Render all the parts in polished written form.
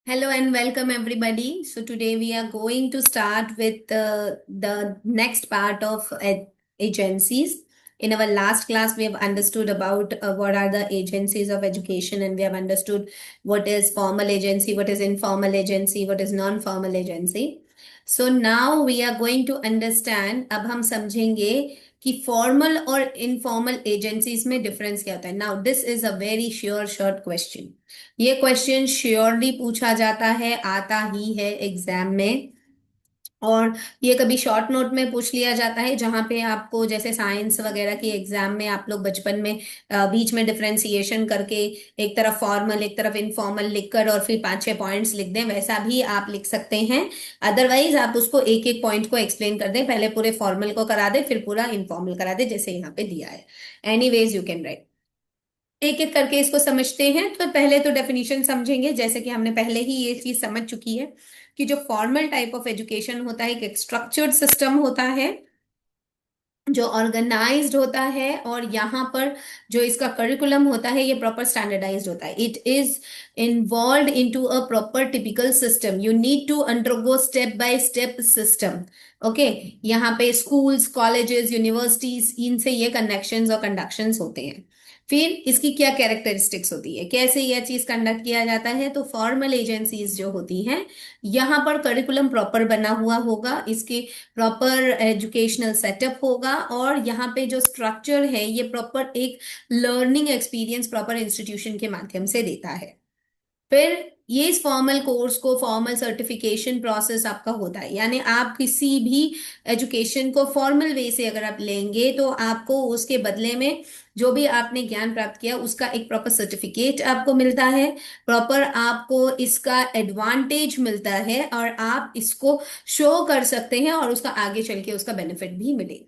Hello and welcome everybody. So today we are going to start with the next part of agencies. In our last class, we have understood about what are the agencies of education, and we have understood what is formal agency, what is informal agency, what is non-formal agency. So now we are going to understand. अब हम समझेंगे कि formal और informal agencies में difference क्या होता है. Now this is a very sure short question. ये क्वेश्चन श्योरली पूछा जाता है, आता ही है एग्जाम में. और ये कभी शॉर्ट नोट में पूछ लिया जाता है, जहां पे आपको जैसे साइंस वगैरह की एग्जाम में आप लोग बचपन में बीच में डिफरेंशिएशन करके एक तरफ फॉर्मल एक तरफ इनफॉर्मल लिखकर और फिर 5-6 पॉइंट्स लिख दें, वैसा भी आप लिख सकते हैं. अदरवाइज आप उसको एक एक पॉइंट को एक्सप्लेन कर दें, पहले पूरे फॉर्मल को करा दें फिर पूरा इनफॉर्मल करा दें, जैसे यहाँ पे दिया है. Anyways you can write. एक एक करके इसको समझते हैं. तो पहले तो डेफिनेशन समझेंगे, जैसे कि हमने पहले ही ये चीज समझ चुकी है कि जो फॉर्मल टाइप ऑफ एजुकेशन होता है एक स्ट्रक्चर्ड सिस्टम होता है जो ऑर्गेनाइज्ड होता है, और यहाँ पर जो इसका करिकुलम होता है ये प्रॉपर स्टैंडर्डाइज्ड होता है. It is involve into a proper typical system. You need to undergo step by step system. Okay. यहाँ पे स्कूल्स, कॉलेजेस, यूनिवर्सिटीज, इनसे ये कनेक्शंस और कंडक्शंस होते हैं. फिर इसकी क्या कैरेक्टरिस्टिक्स होती है, कैसे यह चीज कंडक्ट किया जाता है. तो फॉर्मल एजेंसीज जो होती हैं, यहाँ पर करिकुलम प्रॉपर बना हुआ होगा, इसके प्रॉपर एजुकेशनल सेटअप होगा, और यहाँ पे जो स्ट्रक्चर है ये प्रॉपर एक लर्निंग एक्सपीरियंस प्रॉपर इंस्टीट्यूशन के माध्यम से देता है. फिर ये इस फॉर्मल कोर्स को फॉर्मल सर्टिफिकेशन प्रोसेस आपका होता है. यानी आप किसी भी एजुकेशन को फॉर्मल वे से अगर आप लेंगे तो आपको उसके बदले में जो भी आपने ज्ञान प्राप्त किया उसका एक प्रॉपर सर्टिफिकेट आपको मिलता है, प्रॉपर आपको इसका एडवांटेज मिलता है, और आप इसको शो कर सकते हैं और उसका आगे चल के उसका बेनिफिट भी मिले.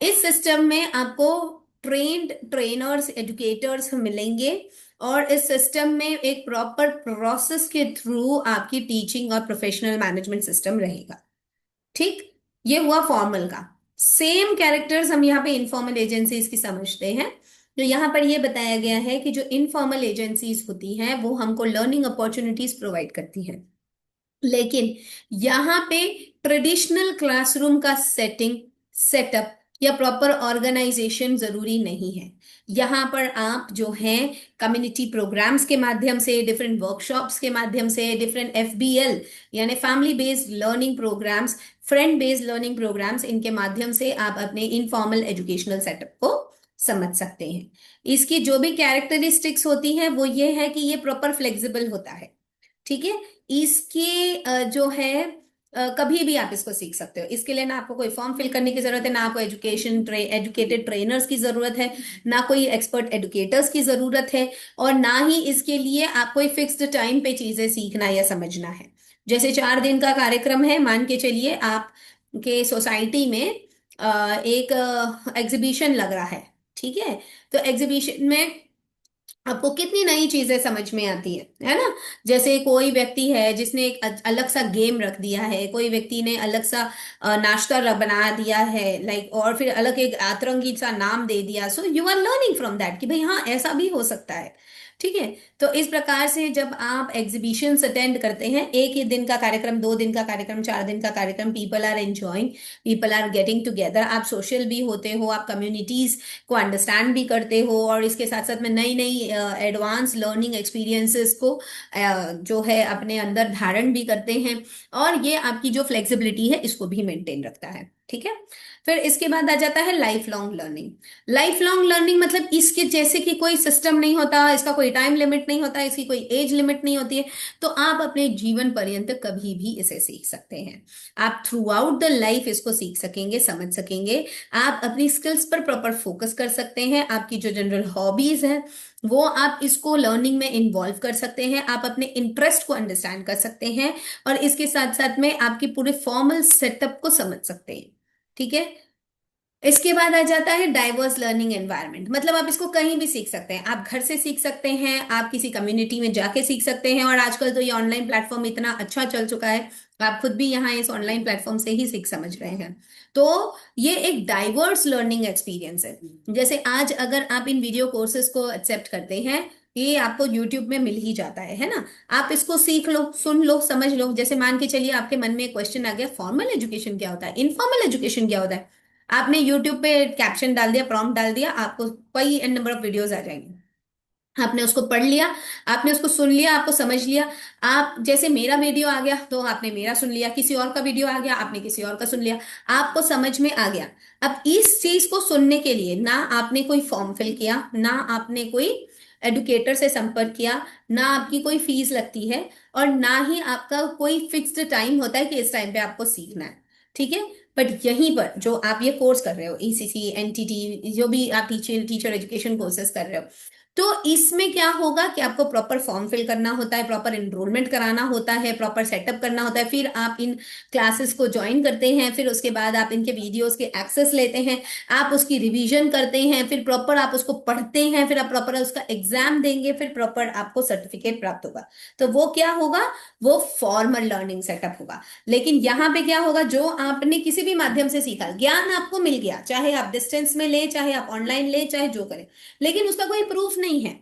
इस सिस्टम में आपको ट्रेन्ड ट्रेनर्स, एजुकेटर्स मिलेंगे, और इस सिस्टम में एक प्रॉपर प्रोसेस के थ्रू आपकी टीचिंग और प्रोफेशनल मैनेजमेंट सिस्टम रहेगा. ठीक. ये हुआ फॉर्मल का. सेम कैरेक्टर्स हम यहाँ पे इनफॉर्मल एजेंसीज की समझते हैं. तो यहाँ पर ये बताया गया है कि जो इनफॉर्मल एजेंसीज होती हैं वो हमको लर्निंग अपॉर्चुनिटीज प्रोवाइड करती हैं, लेकिन यहाँ पे ट्रेडिशनल क्लासरूम का सेटिंग, सेटअप या प्रॉपर ऑर्गेनाइजेशन जरूरी नहीं है. यहाँ पर आप जो हैं कम्युनिटी प्रोग्राम्स के माध्यम से, डिफरेंट वर्कशॉप्स के माध्यम से, डिफरेंट एफबीएल यानी family based learning programmes, friend based learning programmes, इनके माध्यम से आप अपने इनफॉर्मल एजुकेशनल सेटअप को समझ सकते हैं. इसकी जो भी कैरेक्टरिस्टिक्स होती हैं वो ये है कि ये प्रॉपर फ्लेक्सिबल होता है. ठीक है. इसके जो है कभी भी आप इसको सीख सकते हो. इसके लिए ना आपको कोई फॉर्म फिल करने की जरूरत है, ना आपको एजुकेटेड ट्रेनर्स की जरूरत है, ना कोई एक्सपर्ट एडुकेटर्स की जरूरत है, और ना ही इसके लिए आप कोई फिक्स्ड टाइम पे चीजें सीखना या समझना है. जैसे 4 दिन का कार्यक्रम है, मान के चलिए आप के सोसाइटी में एक एग्जीबिशन लग रहा है. ठीक है. तो एग्जीबिशन में आपको कितनी नई चीजें समझ में आती है ना. जैसे कोई व्यक्ति है जिसने एक अलग सा गेम रख दिया है, कोई व्यक्ति ने अलग सा नाश्ता बना दिया है, लाइक, और फिर अलग एक अतरंगी सा नाम दे दिया. So you are learning from that कि भाई हाँ ऐसा भी हो सकता है. ठीक है. तो इस प्रकार से जब आप एग्जीबिशंस अटेंड करते हैं, एक ही दिन का कार्यक्रम, 2 दिन का कार्यक्रम, 4 दिन का कार्यक्रम, people are enjoying, people are getting together, आप सोशल भी होते हो, आप कम्युनिटीज को अंडरस्टैंड भी करते हो, और इसके साथ साथ में नई नई एडवांस लर्निंग एक्सपीरियंसेस को जो है अपने अंदर धारण भी करते हैं, और ये आपकी जो फ्लेक्सिबिलिटी है इसको भी मेंटेन रखता है. ठीक है. फिर इसके बाद आ जाता है life long learning. Life long learning मतलब इसके जैसे कि कोई सिस्टम नहीं होता, इसका कोई टाइम लिमिट नहीं होता, इसकी कोई एज लिमिट नहीं होती है. तो आप अपने जीवन पर्यंत कभी भी इसे सीख सकते हैं. आप थ्रू आउट द लाइफ इसको सीख सकेंगे, समझ सकेंगे. आप अपनी स्किल्स पर प्रॉपर फोकस कर सकते हैं. आपकी जो जनरल हॉबीज है वो आप इसको लर्निंग में इन्वॉल्व कर सकते हैं. आप अपने इंटरेस्ट को अंडरस्टैंड कर सकते हैं, और इसके साथ साथ में आपकी पूरे फॉर्मल सेटअप को समझ सकते हैं. ठीक है. इसके बाद आ जाता है डाइवर्स लर्निंग एनवायरनमेंट. मतलब आप इसको कहीं भी सीख सकते हैं. आप घर से सीख सकते हैं, आप किसी कम्युनिटी में जाके सीख सकते हैं, और आजकल तो ये ऑनलाइन प्लेटफॉर्म इतना अच्छा चल चुका है, आप खुद भी यहाँ इस ऑनलाइन प्लेटफॉर्म से ही सीख समझ रहे हैं. तो ये एक डाइवर्स लर्निंग एक्सपीरियंस है. जैसे आज अगर आप इन वीडियो कोर्सेज को एक्सेप्ट करते हैं ये आपको यूट्यूब में मिल ही जाता है ना। आप इसको सीख लो, सुन लो, समझ लो। जैसे मान के चलिए आपके मन में एक क्वेश्चन आ गया, फॉर्मल एजुकेशन क्या होता है, इनफॉर्मल एजुकेशन क्या होता है। आपने यूट्यूब पे कैप्शन डाल दिया, प्रॉम्प्ट डाल दिया, आपको कई एन नंबर ऑफ वीडियोज आ जाएंगे। आपने उसको पढ़ लिया, आपने उसको सुन लिया, आपको समझ लिया। आप जैसे मेरा वीडियो आ गया तो आपने मेरा सुन लिया, किसी और का वीडियो आ गया आपने किसी और का सुन लिया, आपको समझ में आ गया। अब इस चीज को सुनने के लिए ना आपने कोई फॉर्म फिल किया, ना आपने कोई एडुकेटर से संपर्क किया, ना आपकी कोई फीस लगती है, और ना ही आपका कोई फिक्स्ड टाइम होता है कि इस टाइम पे आपको सीखना है। ठीक है। बट यहीं पर जो आप ये कोर्स कर रहे हो, ईसीसी, एनटीटी, जो भी आप टीचर टीचर एजुकेशन कोर्सेज कर रहे हो, तो इसमें क्या होगा कि आपको प्रॉपर फॉर्म फिल करना होता है, प्रॉपर एनरोलमेंट कराना होता है, प्रॉपर सेटअप करना होता है, फिर आप इन क्लासेस को ज्वाइन करते हैं, फिर उसके बाद आप इनके वीडियोस के एक्सेस लेते हैं, आप उसकी रिवीजन करते हैं, फिर प्रॉपर आप उसको पढ़ते हैं, फिर आप प्रॉपर उसका एग्जाम देंगे, फिर प्रॉपर आपको सर्टिफिकेट प्राप्त होगा। तो वो क्या होगा, वो फॉर्मल लर्निंग सेटअप होगा। लेकिन यहाँ पे क्या होगा, जो आपने किसी भी माध्यम से सीखा, ज्ञान आपको मिल गया, चाहे आप डिस्टेंस में ले, चाहे आप ऑनलाइन ले, चाहे जो करें, लेकिन उसका कोई प्रूफ नहीं है।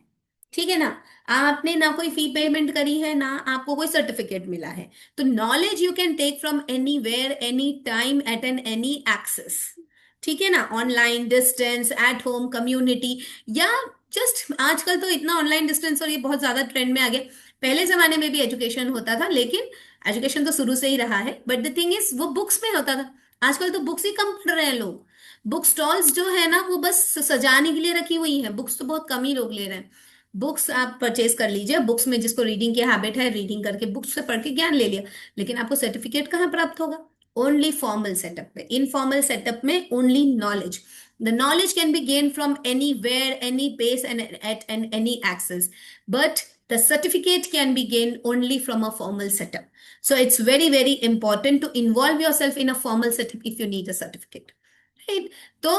ठीक है ना। आपने ना कोई फी पेमेंट करी है, ना आपको कोई सर्टिफिकेट मिला है। तो knowledge you can take from anywhere, any time, at an any access. ठीक है ना। Online, distance, at home, community, या जस्ट आजकल तो इतना ऑनलाइन डिस्टेंस और ये बहुत ज्यादा ट्रेंड में आ गया। पहले जमाने में भी एजुकेशन होता था, लेकिन एजुकेशन तो शुरू से ही रहा है, बट द थिंग इज वो बुक्स में होता था। आजकल तो बुक्स ही कम पढ़ रहे हैं लोग। बुक स्टॉल्स जो है ना वो बस सजाने के लिए रखी हुई है, बुक्स तो बहुत कम ही लोग ले रहे हैं। बुक्स आप परचेज कर लीजिए, बुक्स में जिसको रीडिंग की हैबिट है, रीडिंग करके बुक्स से पढ़ के ज्ञान ले लिया, लेकिन आपको सर्टिफिकेट कहाँ प्राप्त होगा। ओनली फॉर्मल सेटअप में, इनफॉर्मल सेटअप में only knowledge. The knowledge can be gain from anywhere, any pace, and at an any access, but the certificate can be gained only from a formal setup. So it's very, very important to involve yourself in a formal setup if you need a certificate. Right? तो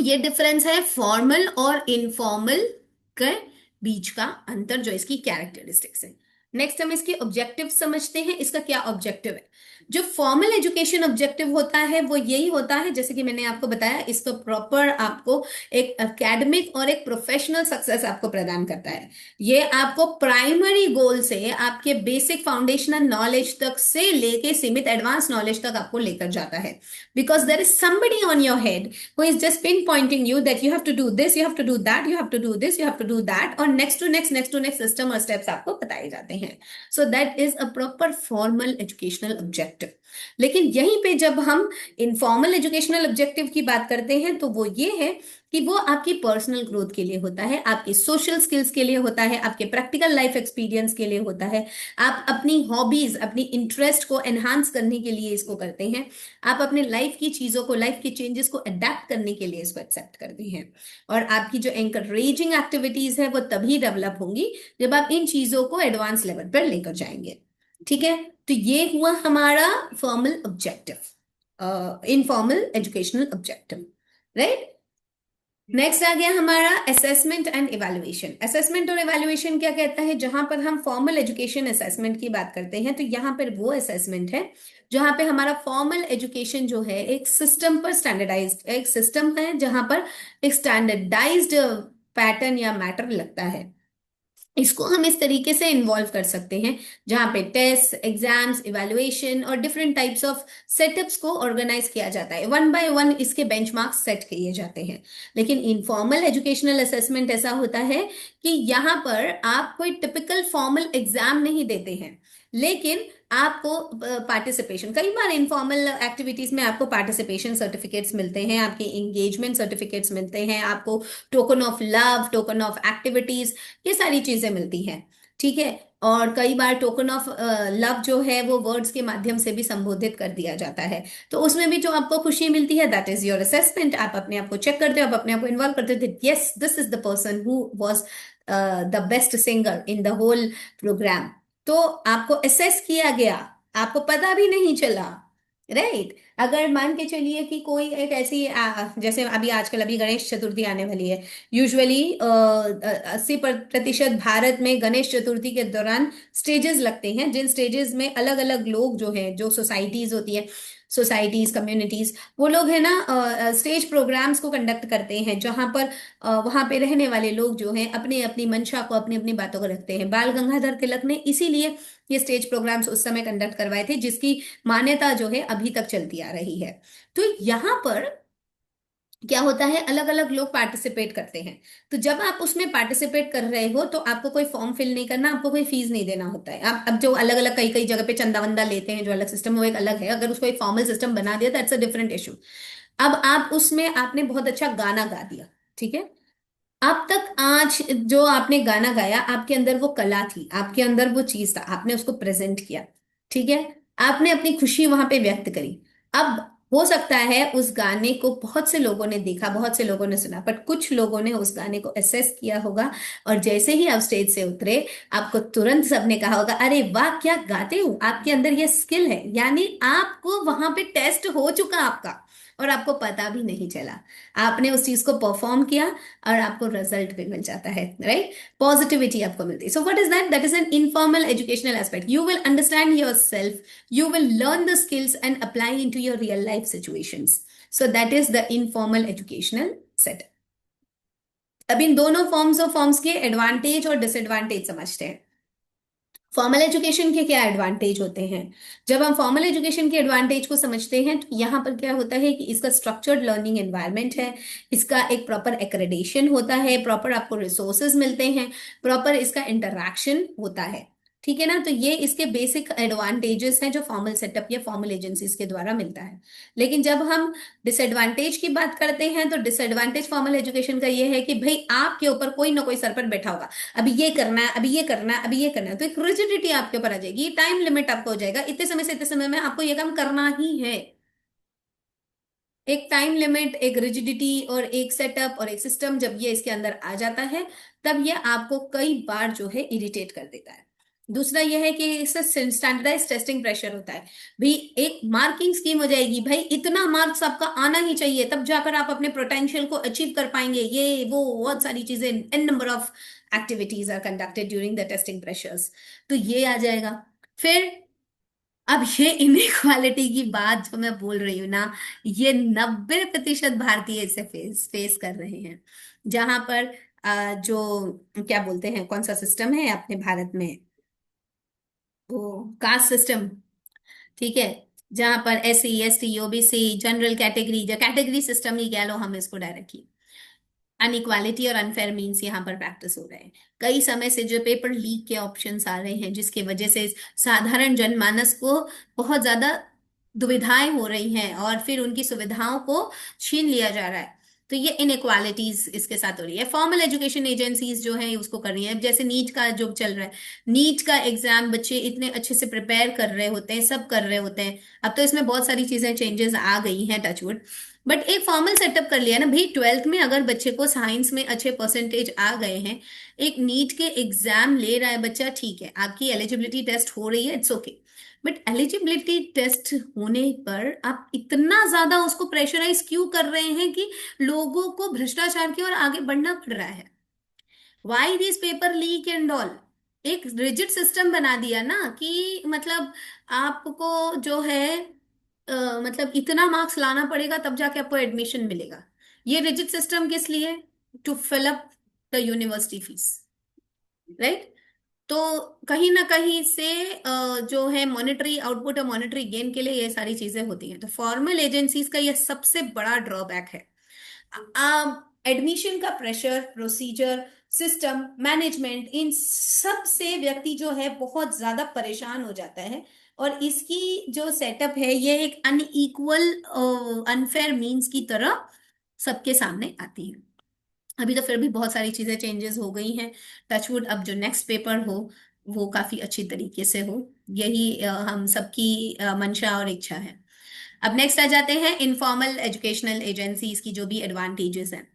ये difference है formal और informal के बीच का अंतर, जो इसकी characteristics है। नेक्स्ट हम इसके ऑब्जेक्टिव समझते हैं, इसका क्या ऑब्जेक्टिव है। जो फॉर्मल एजुकेशन ऑब्जेक्टिव होता है वो यही होता है, जैसे कि मैंने आपको बताया, इसको प्रॉपर आपको एक एकेडमिक और एक प्रोफेशनल सक्सेस आपको प्रदान करता है। ये आपको प्राइमरी गोल से आपके बेसिक फाउंडेशनल नॉलेज तक से लेके सीमित एडवांस नॉलेज तक आपको लेकर जाता है, because there is somebody on your head who is just pinpointing you that you have to do this, you have to do that, you have to do this, you have to do that, और next to next system और steps आपको बताए जाते हैं। So that is a proper formal educational objective। लेकिन यहीं पे जब हम इनफॉर्मल एजुकेशनल ऑब्जेक्टिव की बात करते हैं तो वो ये है कि वो आपकी पर्सनल ग्रोथ के लिए होता है, आपकी सोशल स्किल्स के लिए होता है, आपके प्रैक्टिकल लाइफ एक्सपीरियंस के लिए होता है। आप अपनी हॉबीज, अपनी इंटरेस्ट को एनहांस करने के लिए इसको करते हैं। आप अपने लाइफ की चीजों को, लाइफ के चेंजेस को अडेप्ट करने के लिए इसको एक्सेप्ट करते हैं। और आपकी जो एंकरेजिंग एक्टिविटीज है वो तभी डेवलप होंगी जब आप इन चीजों को एडवांस लेवल पर लेकर जाएंगे। ठीक है। तो ये हुआ हमारा formal objective, informal educational objective. Right. Next आ गया हमारा असेसमेंट एंड इवैल्यूएशन। असेसमेंट और इवैल्यूएशन क्या कहता है, जहां पर हम फॉर्मल एजुकेशन असेसमेंट की बात करते हैं तो यहाँ पर वो असेसमेंट है जहां पे हमारा फॉर्मल एजुकेशन जो है एक सिस्टम पर स्टैंडर्डाइज्ड एक सिस्टम है, जहां पर एक स्टैंडर्डाइज्ड पैटर्न या मैटर लगता है। इसको हम इस तरीके से इन्वॉल्व कर सकते हैं जहां पे टेस्ट, एग्जाम्स, इवैल्यूएशन और डिफरेंट टाइप्स ऑफ सेटअप्स को ऑर्गेनाइज किया जाता है, वन बाय वन इसके बेंचमार्क्स सेट किए जाते हैं। लेकिन इनफॉर्मल एजुकेशनल असेसमेंट ऐसा होता है कि यहाँ पर आप कोई टिपिकल फॉर्मल एग्जाम नहीं देते हैं, लेकिन आपको पार्टिसिपेशन, कई बार इनफॉर्मल एक्टिविटीज में आपको पार्टिसिपेशन सर्टिफिकेट्स मिलते हैं, आपके एंगेजमेंट सर्टिफिकेट्स मिलते हैं, आपको token of love, token of activities, ये सारी चीजें मिलती हैं। ठीक है। और कई बार टोकन ऑफ लव जो है वो वर्ड्स के माध्यम से भी संबोधित कर दिया जाता है। तो उसमें भी जो आपको खुशी मिलती है, दैट इज योर असेसमेंट। आप अपने आप को चेक करते हो, आप अपने आप को इन्वॉल्व करते हो, yes this is the person who was the best singer in the whole programme. तो आपको असेस किया गया, आपको पता भी नहीं चला। राइट। अगर मान के चलिए कि कोई एक ऐसी जैसे अभी आजकल अभी गणेश चतुर्थी आने वाली है। यूजुअली 80% भारत में गणेश चतुर्थी के दौरान स्टेजेस लगते हैं, जिन स्टेजेस में अलग अलग लोग जो हैं, जो सोसाइटीज होती है, सोसाइटीज, कम्युनिटीज, वो लोग है ना स्टेज प्रोग्राम्स को कंडक्ट करते हैं, जहां पर वहां पे रहने वाले लोग जो हैं अपने अपनी मंशा को, अपनी अपनी बातों को रखते हैं। बाल गंगाधर तिलक ने इसीलिए ये स्टेज प्रोग्राम्स उस समय कंडक्ट करवाए थे, जिसकी मान्यता जो है अभी तक चलती आ रही है। तो यहाँ पर क्या होता है, अलग अलग लोग पार्टिसिपेट करते हैं। तो जब आप उसमें पार्टिसिपेट कर रहे हो तो आपको कोई फॉर्म फिल नहीं करना, आपको कोई फीस नहीं देना होता है। आप अब जो अलग अलग कई कई जगह पे चंदा वंदा लेते हैं, जो अलग सिस्टम वो एक अलग है, अगर उसको एक फॉर्मल सिस्टम बना दिया दैट्स अ डिफरेंट इशू। अब आप उसमें आपने बहुत अच्छा गाना गा दिया, ठीक है। अब तक आज जो आपने गाना गाया, आपके अंदर वो कला थी, आपके अंदर वो चीज था, आपने उसको प्रेजेंट किया, ठीक है। आपने अपनी खुशी वहां पे व्यक्त करी। अब हो सकता है उस गाने को बहुत से लोगों ने देखा, बहुत से लोगों ने सुना, बट कुछ लोगों ने उस गाने को असेस किया होगा, और जैसे ही आप स्टेज से उतरे, आपको तुरंत सबने कहा होगा, अरे वाह क्या गाते हो, आपके अंदर ये स्किल है। यानी आपको वहां पे टेस्ट हो चुका आपका, और आपको पता भी नहीं चला। आपने उस चीज को परफॉर्म किया, और आपको रिजल्ट भी मिल जाता है, राइट। पॉजिटिविटी आपको मिलती है। So what is that? That is an informal educational aspect. You will understand your self, you will learn the skills and apply into your real life situations. So that is the informal educational setup. अब इन दोनों forms के advantage और disadvantage समझते हैं। Formal education के क्या advantage होते हैं? जब हम फॉर्मल एजुकेशन के एडवांटेज को समझते हैं, तो यहाँ पर क्या होता है कि इसका स्ट्रक्चर्ड लर्निंग एनवायरनमेंट है, इसका एक प्रॉपर एक्रेडिटेशन होता है, प्रॉपर आपको रिसोर्सेज मिलते हैं, प्रॉपर इसका इंटरैक्शन होता है, ठीक है ना। तो ये इसके बेसिक एडवांटेजेस हैं जो फॉर्मल सेटअप या फॉर्मल एजेंसीज के द्वारा मिलता है। लेकिन जब हम डिसएडवांटेज की बात करते हैं, तो डिसएडवांटेज फॉर्मल एजुकेशन का ये है कि भाई आपके ऊपर कोई ना कोई सर पर बैठा होगा, अभी ये करना है, अभी ये करना है, अभी ये करना है, तो एक रिजिडिटी आपके ऊपर आ जाएगी, टाइम लिमिट आपको हो जाएगा, इतने समय से इतने समय में आपको ये काम करना ही है। एक टाइम लिमिट, एक रिजिडिटी और एक सेटअप और एक सिस्टम जब ये इसके अंदर आ जाता है, तब ये आपको कई बार जो है इरिटेट कर देता है। दूसरा यह है कि इससे स्टैंडर्डाइज टेस्टिंग प्रेशर होता है। भाई एक मार्किंग स्कीम हो जाएगी, भाई इतना मार्क्स आपका आना ही चाहिए, तब जाकर आप अपने पोटेंशियल को अचीव कर पाएंगे, ये वो बहुत सारी चीजें, an number of activities are conducted during the testing pressures. तो ये आ जाएगा। फिर अब ये इनइक्वालिटी की बात जो मैं बोल रही हूँ ना, ये 90% भारतीय इसे फेस फेस कर रहे हैं। जहां पर जो क्या बोलते हैं, कौन सा सिस्टम है अपने भारत में, वो कास्ट सिस्टम, ठीक है। जहां पर SC ST OBC general category, या कैटेगरी सिस्टम ही कह लो हम इसको डायरेक्टली, अनइक्वालिटी और अनफेयर मीन्स यहाँ पर प्रैक्टिस हो रहे हैं। कई समय से जो पेपर लीक के ऑप्शंस आ रहे हैं, जिसकी वजह से साधारण जनमानस को बहुत ज्यादा दुविधाएं हो रही हैं, और फिर उनकी सुविधाओं को छीन लिया जा रहा है। तो ये इनइक्वालिटीज इसके साथ हो रही है। फॉर्मल एजुकेशन एजेंसीज जो है उसको कर रही है। अब जैसे नीट का जो चल रहा है, नीट का एग्जाम बच्चे इतने अच्छे से प्रिपेयर कर रहे होते हैं, सब कर रहे होते हैं। अब तो इसमें बहुत सारी चीजें चेंजेस आ गई हैं, टचवुड। बट एक फॉर्मल सेटअप कर लिया ना भाई, 12th में अगर बच्चे को साइंस में अच्छे परसेंटेज आ गए हैं, एक नीट के एग्जाम ले रहा है बच्चा, ठीक है, आपकी एलिजिबिलिटी टेस्ट हो रही है, it's okay. But eligibility test होने पर आप इतना ज्यादा उसको प्रेशराइज क्यों कर रहे हैं कि लोगों को भ्रष्टाचार की ओर आगे बढ़ना पड़ रहा है? Why this paper leak and all? एक रिजिड सिस्टम बना दिया ना कि मतलब आपको जो है मतलब इतना मार्क्स लाना पड़ेगा तब जाके आपको एडमिशन मिलेगा। ये रिजिड सिस्टम किस लिए? To fill up the university fees, right. तो कहीं ना कहीं से जो है मॉनेटरी आउटपुट और मॉनेटरी गेन के लिए ये सारी चीजें होती हैं। तो फॉर्मल एजेंसीज का ये सबसे बड़ा ड्रॉबैक है। एडमिशन का प्रेशर, प्रोसीजर, सिस्टम, मैनेजमेंट, इन सब से व्यक्ति जो है बहुत ज्यादा परेशान हो जाता है। और इसकी जो सेटअप है ये एक अनइक्वल अनफेयर मीन्स की तरह सबके सामने आती है। अभी तो फिर भी बहुत सारी चीजें चेंजेस हो गई हैं। टचवुड अब जो नेक्स्ट पेपर हो वो काफी अच्छी तरीके से हो, यही हम सबकी मंशा और इच्छा है। अब नेक्स्ट आ जाते हैं इनफॉर्मल एजुकेशनल एजेंसीज की जो भी एडवांटेजेस हैं।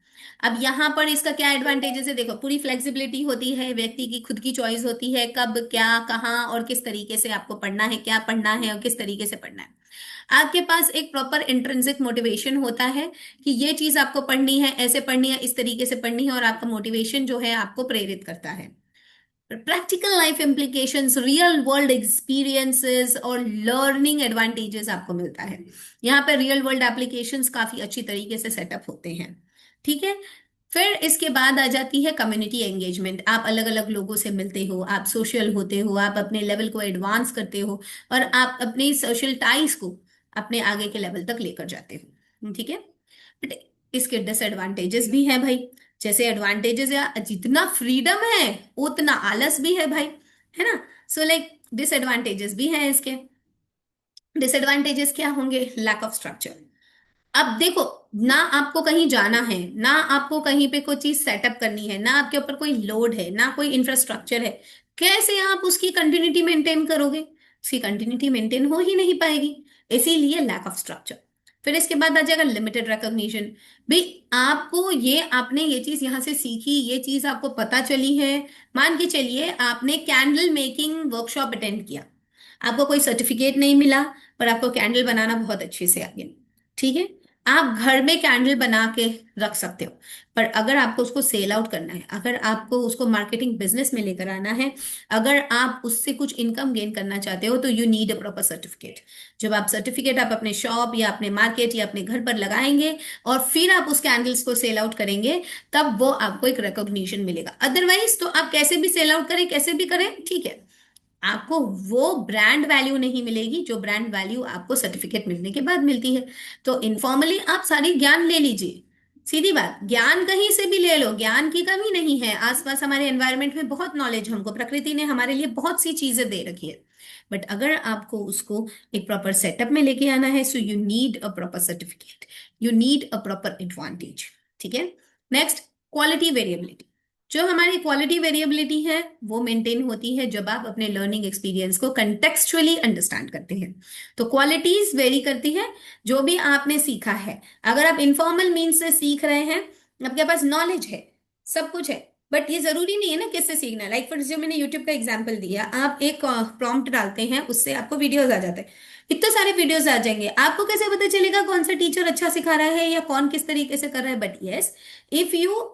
अब यहाँ पर इसका क्या एडवांटेजेस है, देखो, पूरी फ्लेक्सिबिलिटी होती है, व्यक्ति की खुद की चॉइस होती है कब क्या कहाँ और किस तरीके से आपको पढ़ना है, क्या पढ़ना है और किस तरीके से पढ़ना है। आपके पास एक प्रॉपर इंट्रिंसिक मोटिवेशन होता है कि ये चीज आपको पढ़नी है, ऐसे पढ़नी है, इस तरीके से पढ़नी है, और आपका मोटिवेशन जो है आपको प्रेरित करता है। Practical life implications, real world experiences और लर्निंग एडवांटेजेस आपको मिलता है। यहाँ पे रियल वर्ल्ड एप्लीकेशंस काफी अच्छी तरीके से सेटअप होते हैं। ठीक है। फिर इसके बाद आ जाती है कम्युनिटी एंगेजमेंट। आप अलग अलग लोगों से मिलते हो, आप सोशल होते हो, आप अपने लेवल को एडवांस करते हो और आप अपनी सोशल टाइज को अपने आगे के लेवल तक लेकर जाते हो। ठीक है। बट इसके डिसएडवांटेजेस भी हैं भाई। जैसे एडवांटेजेस या जितना फ्रीडम है उतना आलस भी है भाई, है ना। सो लाइक डिसएडवांटेजेस भी हैं इसके। डिसएडवांटेजेस क्या होंगे? Lack of structure. अब देखो, ना आपको कहीं जाना है, ना आपको कहीं पे कोई चीज सेटअप करनी है, ना आपके ऊपर कोई लोड है, ना कोई इंफ्रास्ट्रक्चर है। कैसे आप उसकी कंटिन्यूटी मेंटेन करोगे? उसकी कंटिन्यूटी मेंटेन हो ही नहीं पाएगी। इसीलिए लैक ऑफ स्ट्रक्चर। फिर इसके बाद आ जाएगा लिमिटेड रिकॉग्निशन। भाई आपको ये, आपने ये चीज यहां से सीखी, ये चीज आपको पता चली है। मान के चलिए आपने कैंडल मेकिंग वर्कशॉप अटेंड किया, आपको कोई सर्टिफिकेट नहीं मिला, पर आपको कैंडल बनाना बहुत अच्छे से आ गया। ठीक है। आप घर में कैंडल बना के रख सकते हो, पर अगर आपको उसको सेल आउट करना है, अगर आपको उसको मार्केटिंग बिजनेस में लेकर आना है, अगर आप उससे कुछ इनकम गेन करना चाहते हो, तो you need a proper certificate. जब आप सर्टिफिकेट आप अपने शॉप या अपने मार्केट या अपने घर पर लगाएंगे और फिर आप उस कैंडल्स को सेल आउट करेंगे, तब वो आपको एक रिकॉग्निशन मिलेगा। अदरवाइज तो आप कैसे भी सेल आउट करें, कैसे भी करें, ठीक है, आपको वो ब्रांड वैल्यू नहीं मिलेगी जो ब्रांड वैल्यू आपको सर्टिफिकेट मिलने के बाद मिलती है। तो इनफॉर्मली आप सारी ज्ञान ले लीजिए। सीधी बात, ज्ञान कहीं से भी ले लो, ज्ञान की कमी नहीं है। आसपास हमारे एनवायरनमेंट में बहुत नॉलेज, हमको प्रकृति ने हमारे लिए बहुत सी चीजें दे रखी है। बट अगर आपको उसको एक प्रॉपर सेटअप में लेके आना है, so you need a proper certificate, you need a proper advantage. ठीक है। Next, quality variability. जो हमारी क्वालिटी वेरिएबिलिटी है वो मेंटेन होती है जब आप अपने लर्निंग एक्सपीरियंस को कंटेक्सचुअली अंडरस्टैंड करते हैं। तो क्वालिटीज वेरी करती है। जो भी आपने सीखा है, अगर आप इनफॉर्मल मीन्स से सीख रहे हैं, आपके पास नॉलेज है, सब कुछ है, बट ये जरूरी नहीं है ना किससे सीखना है। लाइक फॉर जो मैंने यूट्यूब का एग्जांपल दिया, आप एक प्रॉम्प्ट डालते हैं, उससे आपको वीडियोस आ जाते हैं, इतने सारे वीडियोस आ जाएंगे, आपको कैसे पता चलेगा कौन सा टीचर अच्छा सिखा रहा है या कौन किस तरीके से कर रहा है? But yes, if you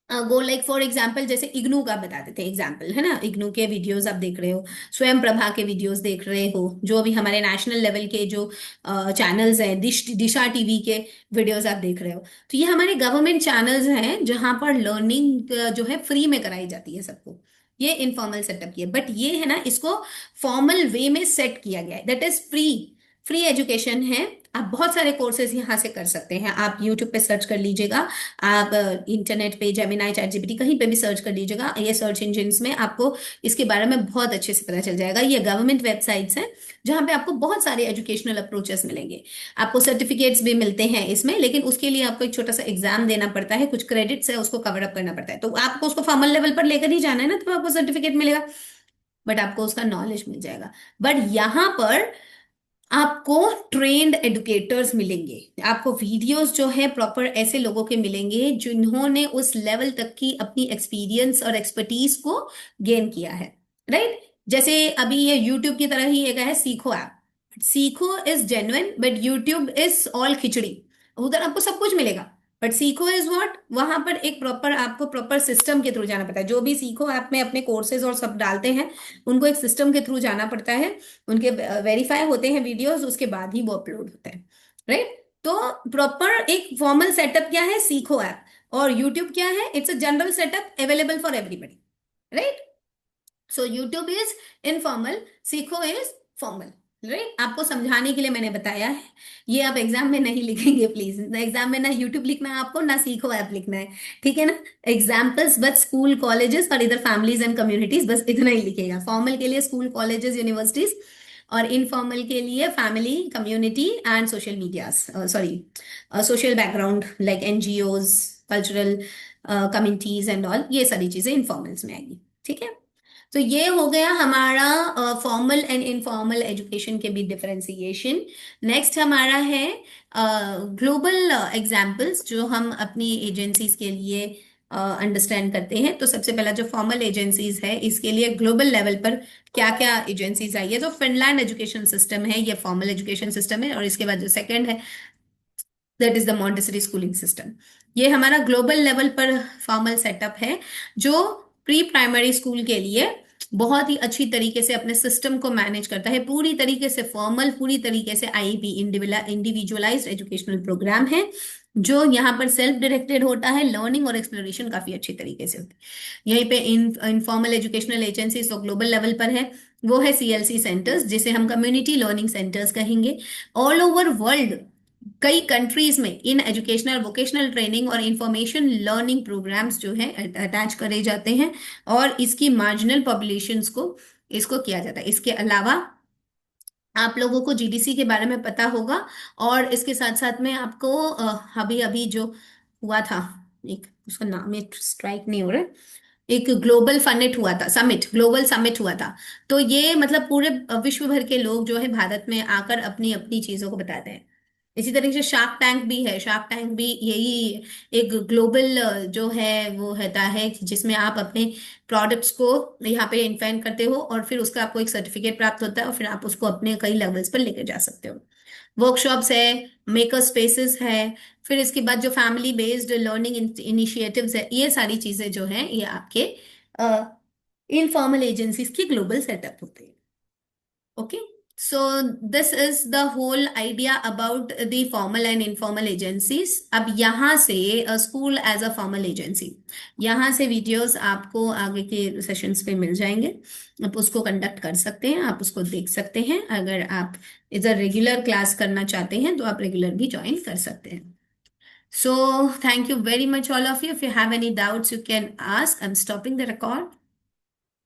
go like for example, जैसे इग्नू का बता देते हैं एग्जाम्पल, है ना। इग्नू के वीडियोस आप देख रहे हो, स्वयं प्रभा के वीडियोस देख रहे हो, जो अभी हमारे नेशनल लेवल के जो चैनल्स हैं, दिशा टीवी के वीडियोस आप देख रहे हो। तो ये हमारे गवर्नमेंट चैनल्स हैं जहां पर लर्निंग जो है फ्री में कराई जाती है सबको। ये इनफॉर्मल सेटअप किया, बट ये है ना, इसको फॉर्मल वे में सेट किया गया है, that is free. Free education है। आप बहुत सारे कोर्सेज यहाँ से कर सकते हैं। आप यूट्यूब पे सर्च कर लीजिएगा, आप इंटरनेट पे जेमिनाई, चैट जीपीटी, कहीं पे भी सर्च कर लीजिएगा, ये सर्च इंजिन्स में आपको इसके बारे में बहुत अच्छे से पता चल जाएगा। ये गवर्नमेंट वेबसाइट्स हैं जहाँ पे आपको बहुत सारे एजुकेशनल अप्रोचेस मिलेंगे। आपको सर्टिफिकेट्स भी मिलते हैं इसमें, लेकिन उसके लिए आपको एक छोटा सा एग्जाम देना पड़ता है, कुछ क्रेडिट्स है उसको कवर अप करना पड़ता है। तो आपको उसको फॉर्मल लेवल पर लेकर ही जाना है ना, तो आपको सर्टिफिकेट मिलेगा, बट आपको उसका नॉलेज मिल जाएगा। बट यहाँ पर आपको ट्रेन्ड एडुकेटर्स मिलेंगे, आपको वीडियोस जो है प्रॉपर ऐसे लोगों के मिलेंगे जिन्होंने उस लेवल तक की अपनी एक्सपीरियंस और एक्सपर्टीज को गेन किया है। राइट। जैसे अभी ये यूट्यूब की तरह ही एक है Seekho app. Seekho is genuine, but YouTube is all khichdi. उधर आपको सब कुछ मिलेगा, बट सीखो इज व्हाट, वहां पर एक प्रॉपर, आपको प्रॉपर सिस्टम के थ्रू जाना पड़ता है। जो भी सीखो ऐप में अपने कोर्सेज और सब डालते हैं, उनको एक सिस्टम के थ्रू जाना पड़ता है, उनके वेरीफाई होते हैं वीडियोस, उसके बाद ही वो अपलोड होते हैं। राइट। तो प्रॉपर एक फॉर्मल सेटअप क्या है? सीखो ऐप। और यूट्यूब क्या है? It's a general setup available for everybody. Right. So YouTube is informal, सीखो इज फॉर्मल। राइट। आपको समझाने के लिए मैंने बताया है। ये आप एग्जाम में नहीं लिखेंगे प्लीज, एग्जाम में ना यूट्यूब लिखना है आपको, ना सीखो ऐप लिखना है। ठीक है ना। एग्जाम्पल्स बस स्कूल कॉलेजेस और इधर फैमिलीज एंड कम्युनिटीज, बस इतना ही लिखेगा। फॉर्मल के लिए स्कूल कॉलेजेस यूनिवर्सिटीज, और इनफॉर्मल के लिए family community and social media, sorry social background like NGOs, cultural communities and all, ये सारी चीजें इनफॉर्मल्स में आएगी। ठीक है। तो ये हो गया हमारा फॉर्मल एंड इनफॉर्मल एजुकेशन के बीच डिफरेंसिएशन। नेक्स्ट हमारा है ग्लोबल एग्जाम्पल्स जो हम अपनी एजेंसीज के लिए अंडरस्टैंड करते हैं। तो सबसे पहला जो फॉर्मल एजेंसीज है, इसके लिए ग्लोबल लेवल पर क्या क्या एजेंसीज आई है। तो फिनलैंड एजुकेशन सिस्टम है, ये फॉर्मल एजुकेशन सिस्टम है। और इसके बाद जो सेकंड है, that is the Montessori schooling system. ये हमारा ग्लोबल लेवल पर फॉर्मल सेटअप है, जो प्री प्राइमरी स्कूल के लिए बहुत ही अच्छी तरीके से अपने सिस्टम को मैनेज करता है, पूरी तरीके से फॉर्मल, पूरी तरीके से आईईपी, इंडिविजुअलाइज्ड एजुकेशनल प्रोग्राम है, जो यहाँ पर सेल्फ डायरेक्टेड होता है। लर्निंग और एक्सप्लोरेशन काफी अच्छी तरीके से होती है। यहीं पे इनफॉर्मल एजुकेशनल एजेंसीज जो ग्लोबल लेवल पर है, वो है सीएलसी सेंटर्स, जिसे हम कम्युनिटी लर्निंग सेंटर्स कहेंगे। ऑल ओवर वर्ल्ड कई कंट्रीज में इन एजुकेशनल वोकेशनल ट्रेनिंग और इंफॉर्मेशन लर्निंग प्रोग्राम्स जो है अटैच करे जाते हैं, और इसकी मार्जिनल पॉपुलेशंस को इसको किया जाता है। इसके अलावा आप लोगों को जीडीसी के बारे में पता होगा, और इसके साथ साथ में आपको अभी अभी जो हुआ था, एक उसका नाम स्ट्राइक नहीं हो रहा है, एक ग्लोबल फमिट हुआ था, समिट, ग्लोबल समिट हुआ था। तो ये मतलब पूरे विश्व भर के लोग जो है भारत में आकर अपनी अपनी चीजों को बताते हैं। इसी तरीके से शार्क टैंक भी है। शार्क टैंक भी यही एक ग्लोबल जो है वो रहता है, जिसमें आप अपने प्रोडक्ट्स को यहाँ पे इन्वेंट करते हो, और फिर उसका आपको एक सर्टिफिकेट प्राप्त होता है, और फिर आप उसको अपने कई लेवल्स पर लेकर जा सकते हो। वर्कशॉप्स है, मेकर स्पेसेस है, फिर इसके बाद जो फैमिली बेस्ड लर्निंग इनिशिएटिव्स है, ये सारी चीजें जो हैं ये आपके इनफॉर्मल एजेंसीज की ग्लोबल सेटअप होते हैं। Okay, so this is the whole idea about the formal and informal agencies. अब यहाँ से school as a formal agency, यहाँ से वीडियोस आपको आगे के सेशंस पे मिल जाएंगे। आप उसको कंडक्ट कर सकते हैं, आप उसको देख सकते हैं। अगर आप इधर रेगुलर क्लास करना चाहते हैं तो आप रेगुलर भी ज्वाइन कर सकते हैं। So thank you very much all of you. If you have any doubts, you can ask. I'm stopping the record.